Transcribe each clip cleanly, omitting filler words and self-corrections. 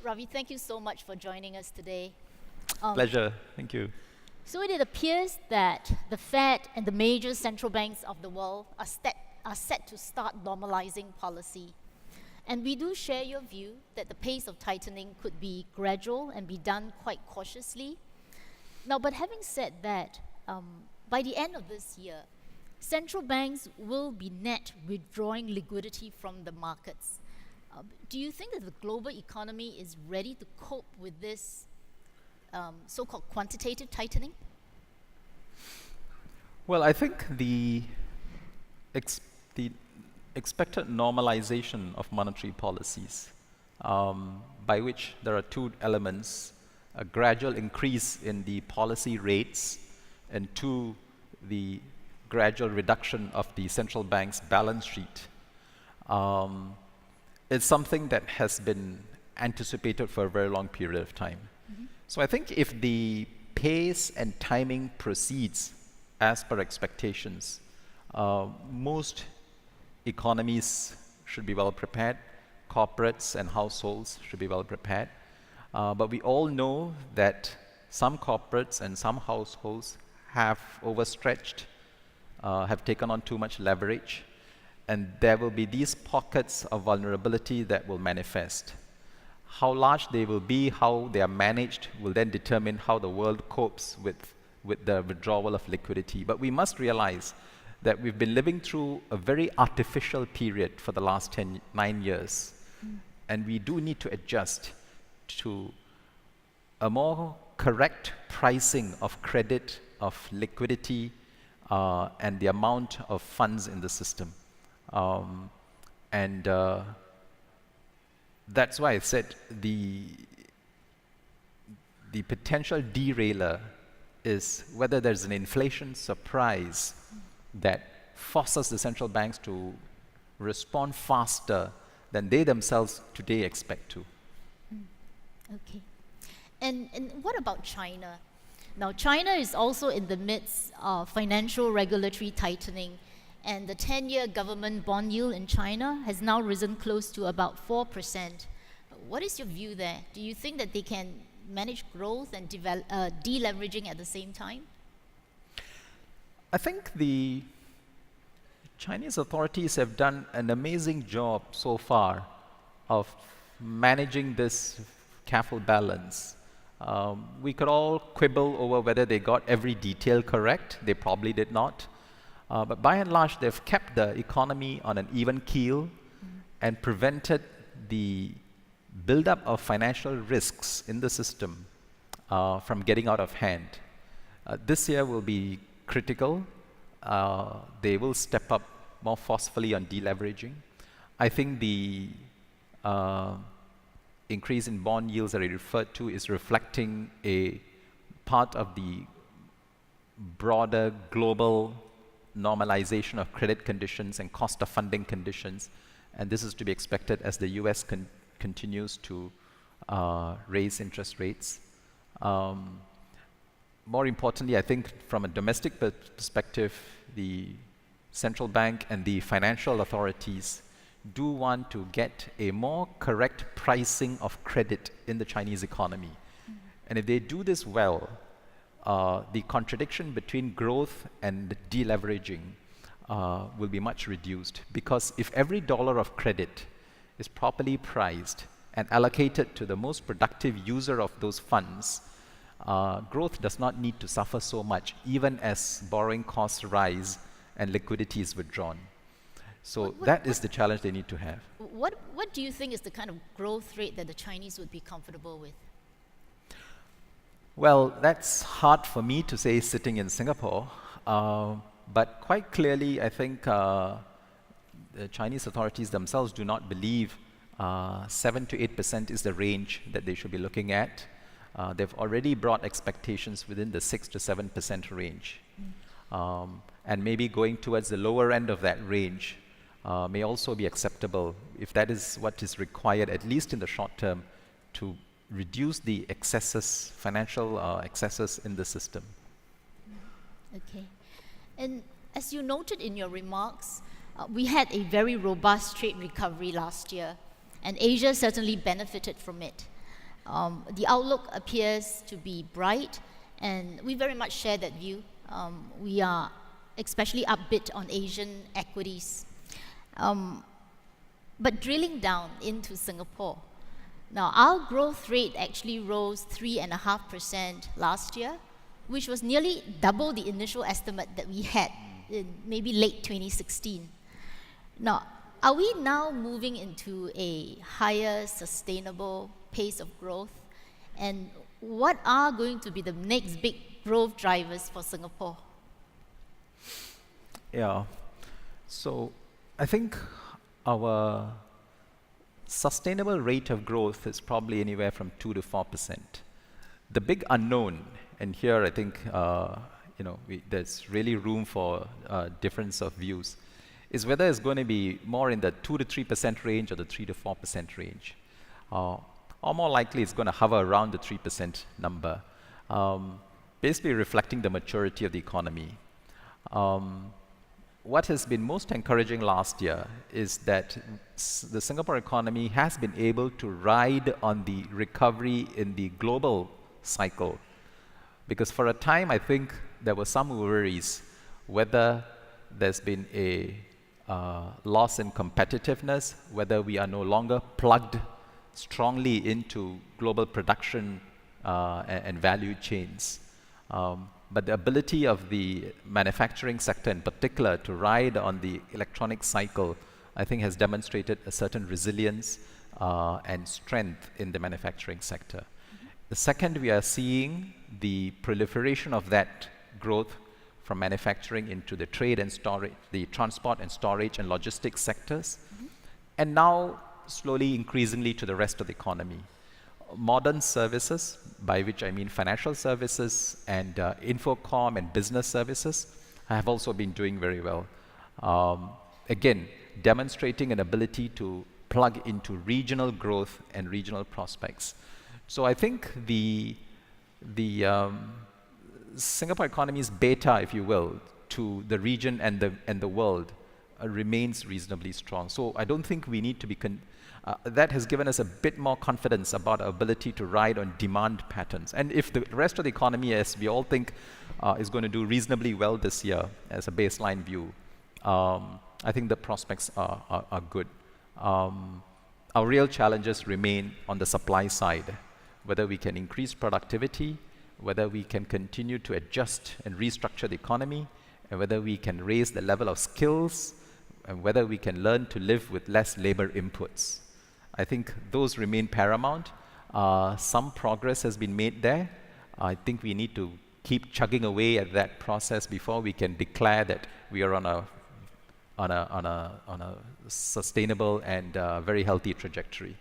Ravi, thank you so much for joining us today. Pleasure. Thank you. So it appears that the Fed and the major central banks of the world are set to start normalizing policy. And we do share your view that the pace of tightening could be gradual and be done quite cautiously. Now, but having said that, by the end of this year, central banks will be net withdrawing liquidity from the markets. Do you think that the global economy is ready to cope with this so-called quantitative tightening? Well, I think the expected normalization of monetary policies, by which there are two elements: a gradual increase in the policy rates, and two, the gradual reduction of the central bank's balance sheet. It's something that has been anticipated for a very long period of time. So I think if the pace and timing proceeds as per expectations, most economies should be well prepared, corporates and households should be well prepared. But we all know that some corporates and some households have overstretched, have taken on too much leverage, and there will be these pockets of vulnerability that will manifest. How large they will be, how they are managed, will then determine how the world copes with the withdrawal of liquidity. But we must realize that we've been living through a very artificial period for the last 9 years. And we do need to adjust to a more correct pricing of credit, of liquidity, and the amount of funds in the system. That's why I said the potential derailer is whether there's an inflation surprise that forces the central banks to respond faster than they themselves today expect to. Okay. And what about China? Now, China is also in the midst of financial regulatory tightening, and the 10-year government bond yield in China has now risen close to about 4%. What is your view there? Do you think that they can manage growth and deleveraging at the same time? I think the Chinese authorities have done an amazing job so far of managing this careful balance. We could all quibble over whether they got every detail correct. They probably did not. But by and large, they've kept the economy on an even keel and prevented the buildup of financial risks in the system from getting out of hand. This year will be critical. They will step up more forcefully on deleveraging. I think the increase in bond yields that I referred to is reflecting a part of the broader global normalization of credit conditions and cost of funding conditions, and this is to be expected as the US continues to raise interest rates. More importantly, I think from a domestic perspective, the central bank and the financial authorities do want to get a more correct pricing of credit in the Chinese economy. And if they do this well, the contradiction between growth and deleveraging will be much reduced, because if every dollar of credit is properly priced and allocated to the most productive user of those funds, growth does not need to suffer so much, even as borrowing costs rise and liquidity is withdrawn. So that is the challenge they need to have. What do you think is the kind of growth rate that the Chinese would be comfortable with? Well, that's hard for me to say sitting in Singapore, but quite clearly I think the Chinese authorities themselves do not believe 7 to 8% is the range that they should be looking at. They've already brought expectations within the 6 to 7% range. And maybe going towards the lower end of that range may also be acceptable if that is what is required, at least in the short term, to reduce the excesses, financial excesses in the system. Okay. And as you noted in your remarks, we had a very robust trade recovery last year, and Asia certainly benefited from it. The outlook appears to be bright, and we very much share that view. We are especially upbeat on Asian equities. But drilling down into Singapore, now our growth rate actually rose 3.5% last year, which was nearly double the initial estimate that we had in maybe late 2016. Now, are we now moving into a higher sustainable pace of growth? And what are going to be the next big growth drivers for Singapore? Yeah. So I think our sustainable rate of growth is probably anywhere from 2 to 4%. The big unknown, and here I think there's really room for difference of views, is whether it's going to be more in the 2 to 3% range or the 3 to 4% range. Or more likely it's going to hover around the 3% number, basically reflecting the maturity of the economy. What has been most encouraging last year is that the Singapore economy has been able to ride on the recovery in the global cycle. Because for a time, I think there were some worries whether there's been a loss in competitiveness, whether we are no longer plugged strongly into global production and value chains. But the ability of the manufacturing sector in particular to ride on the electronic cycle, I think has demonstrated a certain resilience and strength in the manufacturing sector. The second, we are seeing the proliferation of that growth from manufacturing into the trade and storage, the transport and storage and logistics sectors, and now slowly, increasingly to the rest of the economy. Modern services, by which I mean financial services and infocom and business services, have also been doing very well. Again, demonstrating an ability to plug into regional growth and regional prospects. So I think the Singapore economy's beta, if you will, to the region and the world remains reasonably strong. So I don't think we need to be that has given us a bit more confidence about our ability to ride on demand patterns. And if the rest of the economy, as we all think, is going to do reasonably well this year as a baseline view, I think the prospects are good. Our real challenges remain on the supply side, whether we can increase productivity, whether we can continue to adjust and restructure the economy, and whether we can raise the level of skills, and whether we can learn to live with less labor inputs. I think those remain paramount. Some progress has been made there. I think we need to keep chugging away at that process before we can declare that we are on a sustainable and very healthy trajectory.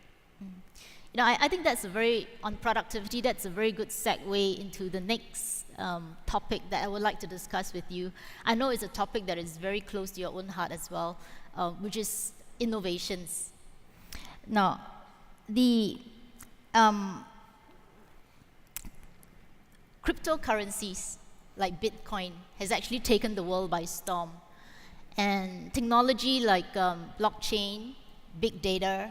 I think on productivity, that's a very good segue into the next topic that I would like to discuss with you. I know it's a topic that is very close to your own heart as well, which is innovations. Now, the cryptocurrencies like Bitcoin has actually taken the world by storm. And technology like blockchain, big data,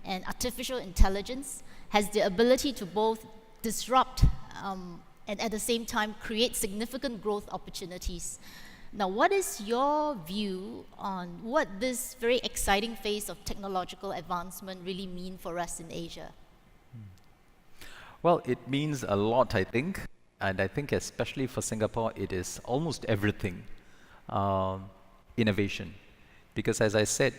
and artificial intelligence has the ability to both disrupt and at the same time create significant growth opportunities. Now, what is your view on what this very exciting phase of technological advancement really mean for us in Asia? Well, it means a lot, I think. And I think especially for Singapore, it is almost everything, innovation. Because as I said,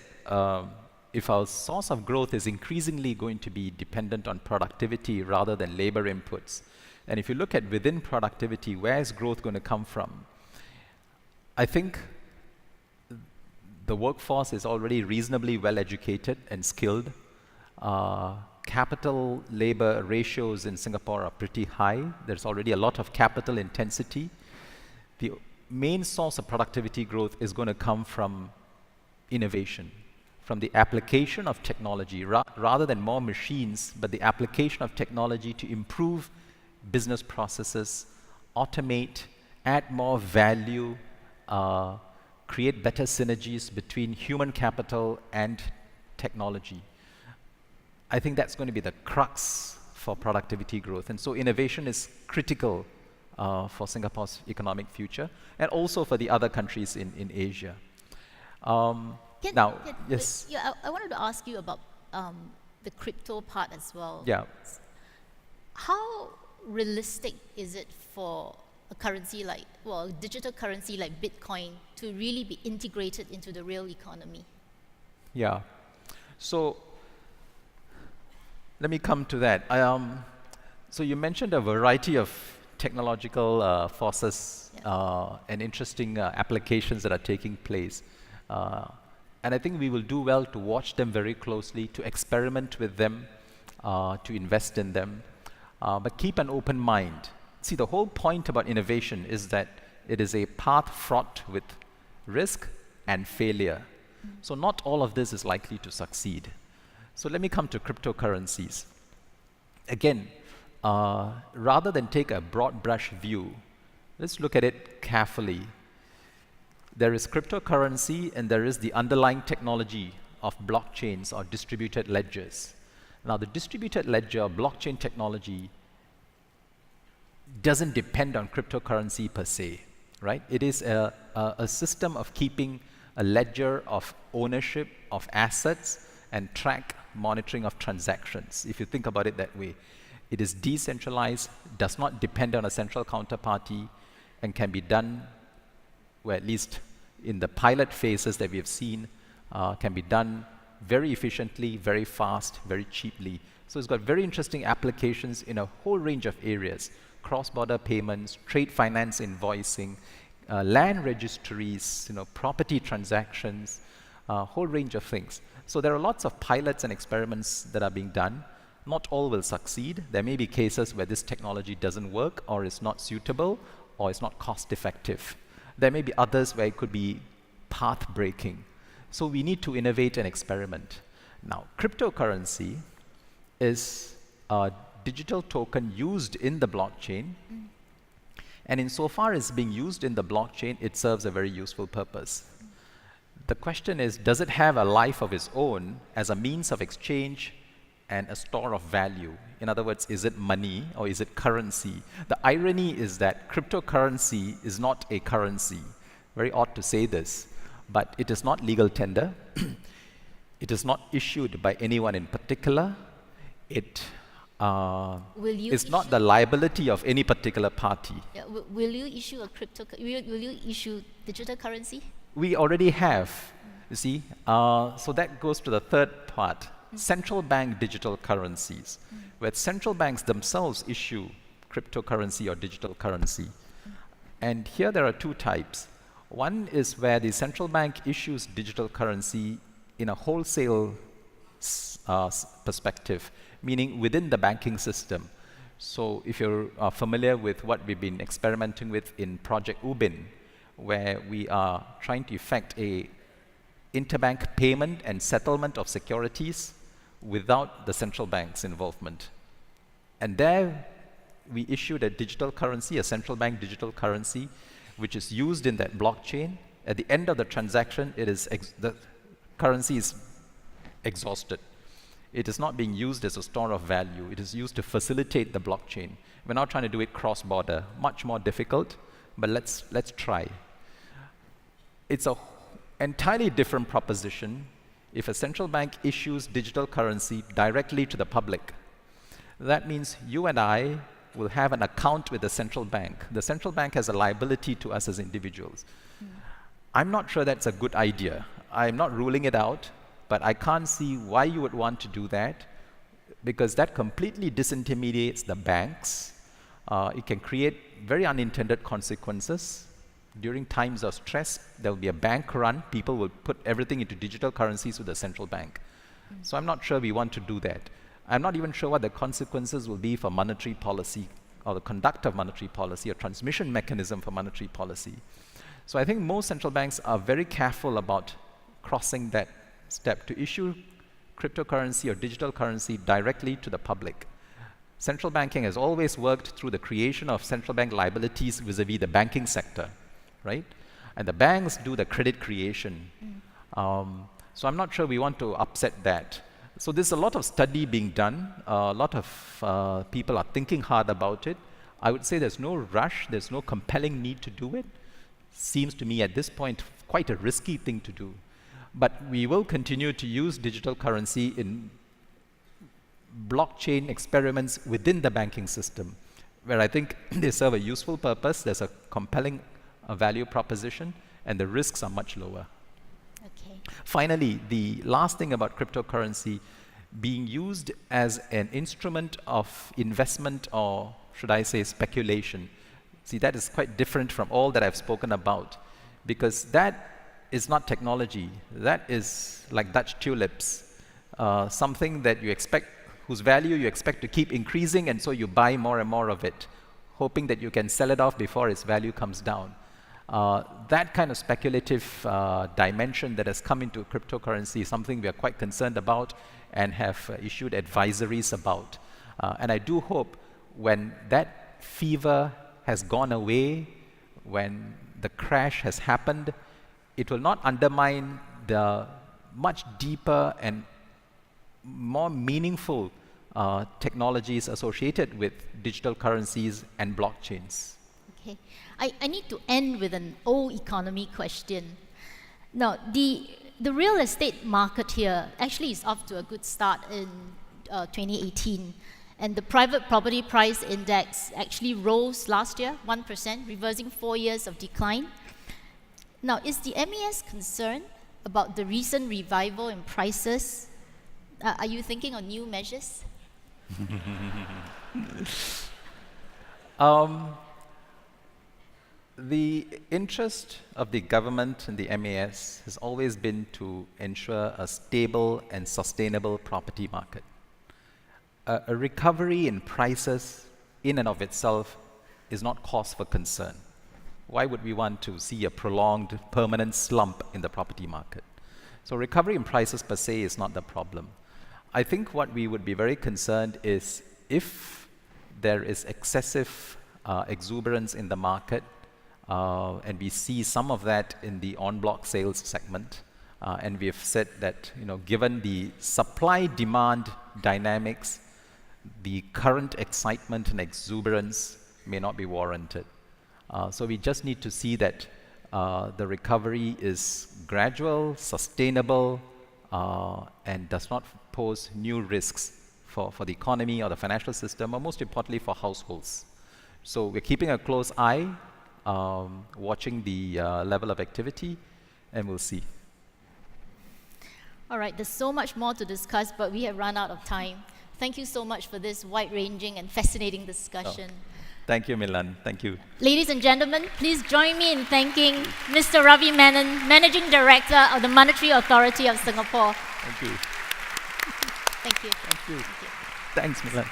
if our source of growth is increasingly going to be dependent on productivity rather than labor inputs, and if you look at within productivity, where is growth going to come from? I think the workforce is already reasonably well educated and skilled. Capital labor ratios in Singapore are pretty high. There's already a lot of capital intensity. The main source of productivity growth is going to come from innovation, from the application of technology, rather than more machines, but the application of technology to improve business processes, automate, add more value, create better synergies between human capital and technology. I think that's going to be the crux for productivity growth. And so innovation is critical for Singapore's economic future and also for the other countries in Asia. Yes. Yeah, I wanted to ask you about the crypto part as well. Yeah. How realistic is it for a currency like, well, a digital currency like Bitcoin to really be integrated into the real economy? Yeah. So let me come to that. So you mentioned a variety of technological forces and interesting applications that are taking place. And I think we will do well to watch them very closely, to experiment with them, to invest in them, but keep an open mind. See, the whole point about innovation is that it is a path fraught with risk and failure. So not all of this is likely to succeed. So let me come to cryptocurrencies. Again, rather than take a broad brush view, let's look at it carefully. There is cryptocurrency and there is the underlying technology of blockchains or distributed ledgers. Now, the distributed ledger or blockchain technology doesn't depend on cryptocurrency per se, right? It is a system of keeping a ledger of ownership of assets and track monitoring of transactions, if you think about it that way. It is decentralized, does not depend on a central counterparty, and can be done, well, at least in the pilot phases that we have seen, can be done very efficiently, very fast, very cheaply. So it's got very interesting applications in a whole range of areas: cross-border payments, trade finance invoicing, land registries, property transactions, a whole range of things. So there are lots of pilots and experiments that are being done. Not all will succeed. There may be cases where this technology doesn't work or is not suitable or is not cost effective. There may be others where it could be path breaking. So we need to innovate and experiment. Now, cryptocurrency is a digital token used in the blockchain. And insofar as being used in the blockchain, it serves a very useful purpose. The question is, does it have a life of its own as a means of exchange and a store of value? In other words, is it money or is it currency? The irony is that cryptocurrency is not a currency. Very odd to say this, but it is not legal tender. It is not issued by anyone in particular. It is not the liability of any particular party. Yeah, will you issue a will you issue digital currency? We already have, you see. So that goes to the third part. Central bank digital currencies, where central banks themselves issue cryptocurrency or digital currency. And here there are two types. One is where the central bank issues digital currency in a wholesale perspective, meaning within the banking system. So if you're familiar with what we've been experimenting with in Project Ubin, where we are trying to effect a interbank payment and settlement of securities without the central bank's involvement. And there we issued a digital currency, a central bank digital currency, which is used in that blockchain. At the end of the transaction, the currency is exhausted. It is not being used as a store of value. It is used to facilitate the blockchain. We're now trying to do it cross-border, much more difficult, but let's try. It's an entirely different proposition if a central bank issues digital currency directly to the public. That means you and I will have an account with the central bank. The central bank has a liability to us as individuals. I'm not sure that's a good idea. I'm not ruling it out, but I can't see why you would want to do that, because that completely disintermediates the banks. It can create very unintended consequences. During times of stress, there will be a bank run. People will put everything into digital currencies with the central bank. So I'm not sure we want to do that. I'm not even sure what the consequences will be for monetary policy or the conduct of monetary policy or transmission mechanism for monetary policy. So I think most central banks are very careful about crossing that step to issue cryptocurrency or digital currency directly to the public. Central banking has always worked through the creation of central bank liabilities vis-a-vis the banking sector, right? And the banks do the credit creation. So I'm not sure we want to upset that. So there's a lot of study being done. A lot of people are thinking hard about it. I would say there's no rush. There's no compelling need to do it. Seems to me at this point quite a risky thing to do. But we will continue to use digital currency in blockchain experiments within the banking system, where I think they serve a useful purpose, there's a compelling value proposition, and the risks are much lower. Okay. Finally, the last thing about cryptocurrency being used as an instrument of investment, or should I say speculation. See, that is quite different from all that I've spoken about, because that is not technology. That is like Dutch tulips, something that you expect, whose value you expect to keep increasing, and so you buy more and more of it, hoping that you can sell it off before its value comes down. That kind of speculative dimension that has come into cryptocurrency is something we are quite concerned about and have issued advisories about. And I do hope when that fever has gone away, when the crash has happened, it will not undermine the much deeper and more meaningful technologies associated with digital currencies and blockchains. Okay. I need to end with an old economy question. Now, the real estate market here actually is off to a good start in 2018. And the private property price index actually rose last year, 1%, reversing 4 years of decline. Now, is the MES concerned about the recent revival in prices? Are you thinking of new measures? The interest of the government and the MAS has always been to ensure a stable and sustainable property market. A recovery in prices in and of itself is not cause for concern. Why would we want to see a prolonged, permanent slump in the property market? So recovery in prices per se is not the problem. I think what we would be very concerned is if there is excessive exuberance in the market, and we see some of that in the on-block sales segment, and we have said that, given the supply-demand dynamics, the current excitement and exuberance may not be warranted. So we just need to see that the recovery is gradual, sustainable, and does not pose new risks for the economy or the financial system, or most importantly for households. So we're keeping a close eye, watching the level of activity, and we'll see. All right, there's so much more to discuss, but we have run out of time. Thank you so much for this wide-ranging and fascinating discussion. Thank you, Milan. Thank you. Ladies and gentlemen, please join me in thanking Mr. Ravi Menon, Managing Director of the Monetary Authority of Singapore. Thank you. Thank you. Thank you. Thanks, Milan.